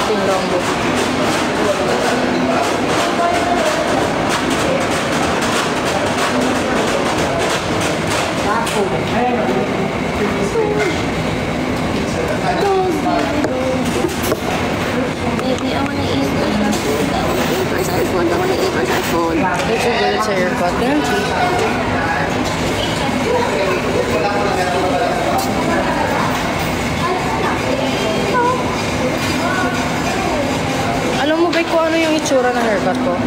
Team Rambo. Baby, I wanna eat first iPhone. I wanna eat first iPhone. Did you get it to your haircut? Alam mo ba kung ano yung itsura ng haircut ko?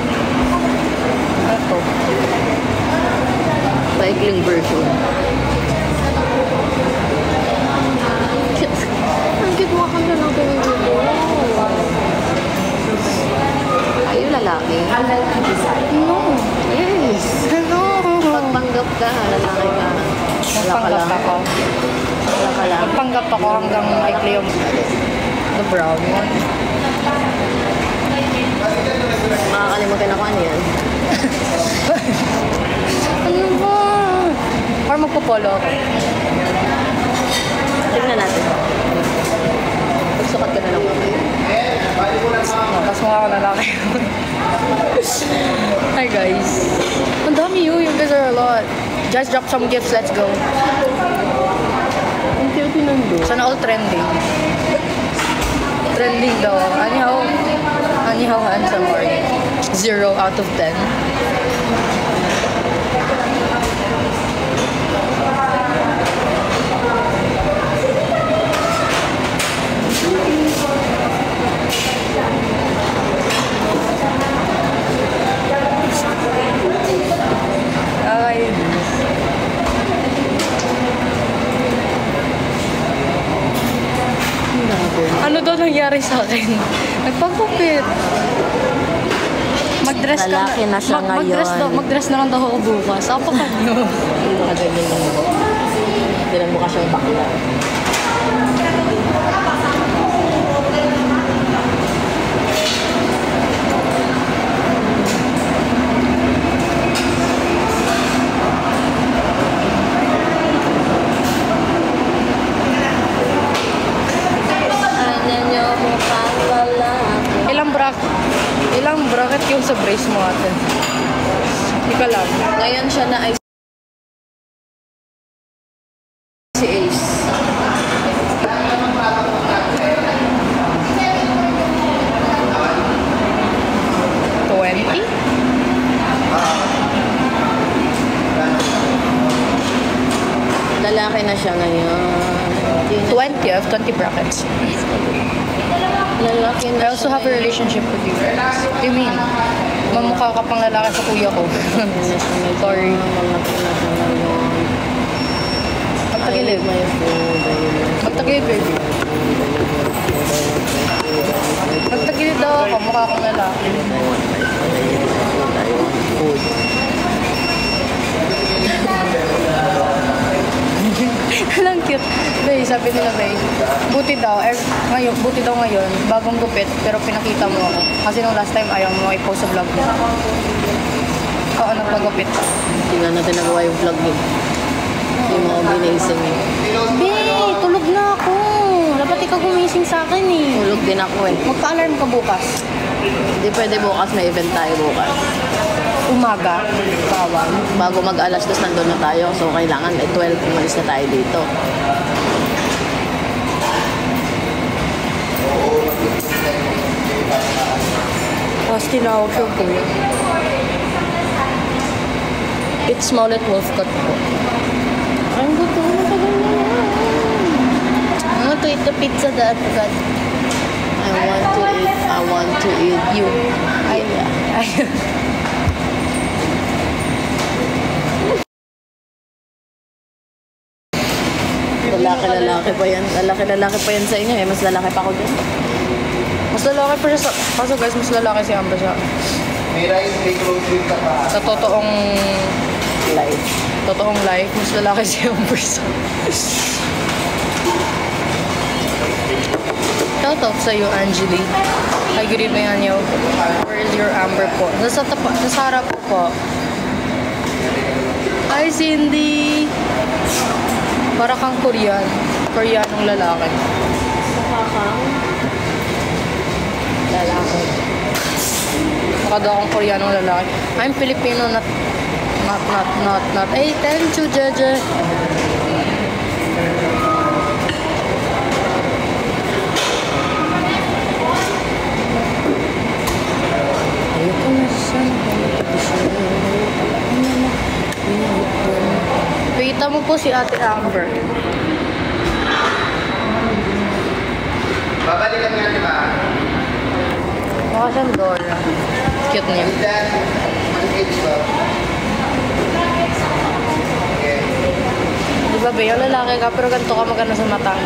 Ito. Cycling version. Ang cute mo kang lang dito. Ay, yung lalaki. No. Yes. No. Pagpanggap ka, lalaki ka. Magpanggap ako. Wala ka lang. Magpanggap ako hanggang maikli yung the brown one. Makakalimutin ako ano yan. Ano ba? Or magpapolo ako. Tignan natin. Pagsukat ka na lang ako. Tapos mukha ko lalaki. Hi guys. Ang dami yun. You guys are a lot. Just drop some gifts. Let's go. Ang cute yun nandun. Sana all trending. Trending daw. Anyhow handsome or 0 out of 10. Ano daw nangyari sa akin? Nagpagupit. Mag-dress ka Lalaki na siya ngayon. Mag-dress na lang daw ako bukas. Apa ka nyo? Nakaganyan lang mo. Dinan mo ka siyang bakla. Ilang bracket yung sa brace mo ate? Hindi ka lang. Ngayon siya na ay si Ace. Lalaki na siya ngayon. 20 of 20 brackets. Lalaki na I also have a relationship with you. What do you mean? Mamukha ka pang lalaki sa kuya ko. Sorry. Magtagilid. Magtagilid, baby. Magtagilid daw ako. Mukha kang lalaki. Alang cute. Bay, sabi nila, Bay, buti daw ngayon, bagong gupit, pero pinakita mo ako. Kasi nung last time, ayaw mo i-post sa vlog mo. Oo, nagpagupit. Hindi nga natin nagawa yung vlog yun. Yung mga binasing eh. Bay, tulog na ako. Dapat ikaw gumising sa akin eh. Tulog din ako eh. Magpa-alarm ka bukas. Hindi pwede bukas, may event tayo bukas. Umaga, bawal. Bago mag-alas 2 nandun na tayo. So, kailangan may 12 umalis na tayo dito. Tapos tinawag siya po. It's Smollett Wolfcut po. Ang gusto ko na ganyan. I want to eat the pizza that I got. I want to eat you. Ay, ay. Lalaki pa yan. Lalaki pa yan sa inyo eh. Mas lalaki pa ako dun. Mas lalaki pa siya sa... Kaso guys, mas lalaki si Amber siya. Sa totoong Life. Totoong life, mas lalaki si Amber siya. Shout out sa'yo, Angeli. Hi, good evening, Anyo. Where is your Amber po? Nasa harap po. Hi, Cindy. Para kang Koreanong lalaki. Mukha daw akong Koreanong lalaki. I'm Filipino, not. Hey, thank you, Jeje. Ayoko na sana. Kita mo po si Ate Amber. Babalikan nga, di ba? Mukha siyang Dora. Cute niya. Mag-age ba? Okay. Di ba, Bea? Lalaki ka, pero ganito ka maganda sa matang.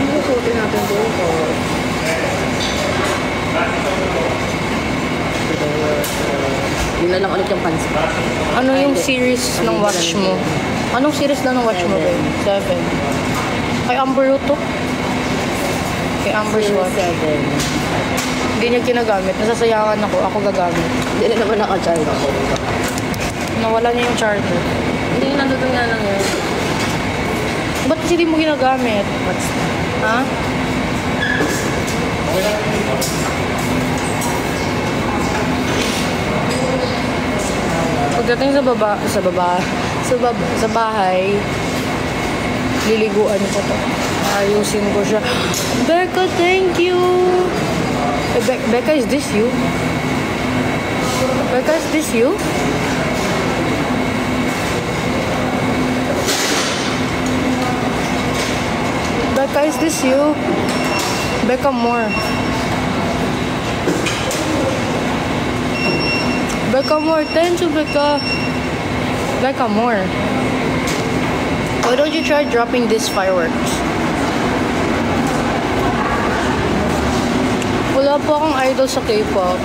Ano suotin natin dito? Yun na lang ulit yung pansin. Ano yung series ng watch mo? Anong series na ng watch mo, babe? 7. Kay Amber to? Kay Amber's watch. 7. Hindi niya ginagamit. Nasasayangan ako. Ako gagamit. Hindi na naman naka-charge ako. Nawala niya yung charger. Hindi, nandun nga lang yun. Ba't kasi di mo ginagamit? What's that? Ha? Pagdating sa bahay, liliguan ko to. Ayusin ko siya. Becca, thank you! Becca, is this you? Becca, is this you? Becca, is this you? Becca Moore. Becca Moore, thank you, Becca. Becca Moore. Why don't you try dropping these fireworks? Wala po akong idol sa K-pop.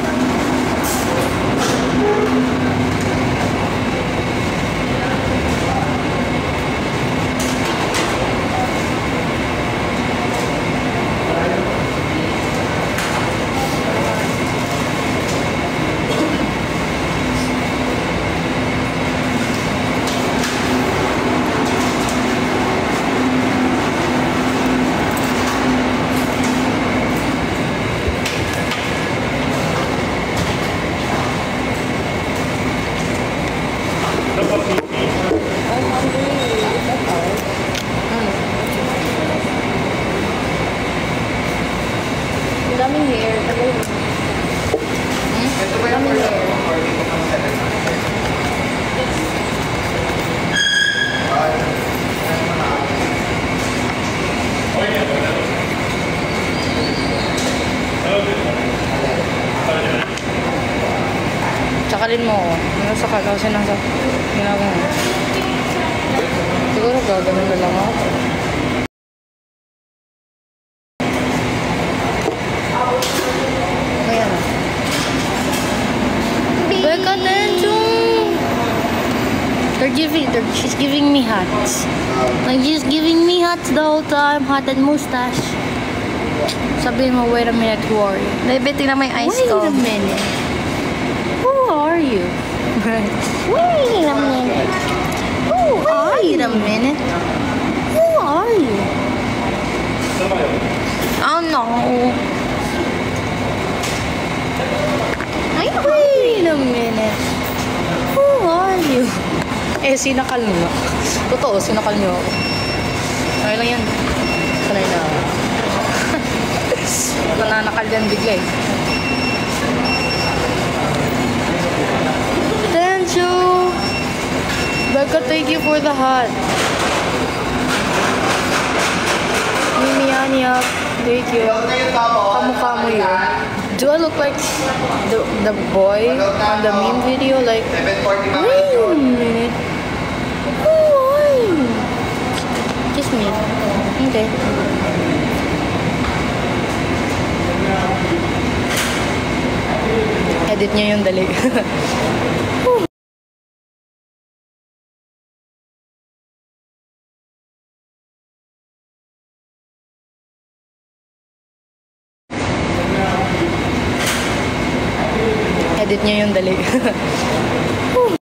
Daming hair. Ito ba yung first recording ko pang 7? Tsakalin mo ako. Nasa ka kasi nasa ginagawa mo. Siguro gagawin na lang ako. Ayan. Becca, Tenjung! She's giving me hats. Like, she's giving me hats the whole time. Hat and mustache. Sabi mo, wait a minute, who are you? Baby, tingnan mo yung eyes Wait ko. a minute. Who are you? Wait a minute. Who are you? Wait a minute. Who are you? Oh no. Wait a minute. Who are you? Eh, sinakal mo. Totoo, sinakal niyo ako. Okay lang yan. Sanay na ako. Nananakal yan bigla eh. Thank you! Becca, thank you for the hat. Mimi Anya, thank you. Kamukha mo yun. Do I look like the boy on the meme video? Like, 7:40 wait a minute. Who are you? Kiss me. Okay. Edit niya yung dali. Edit niya yung dali.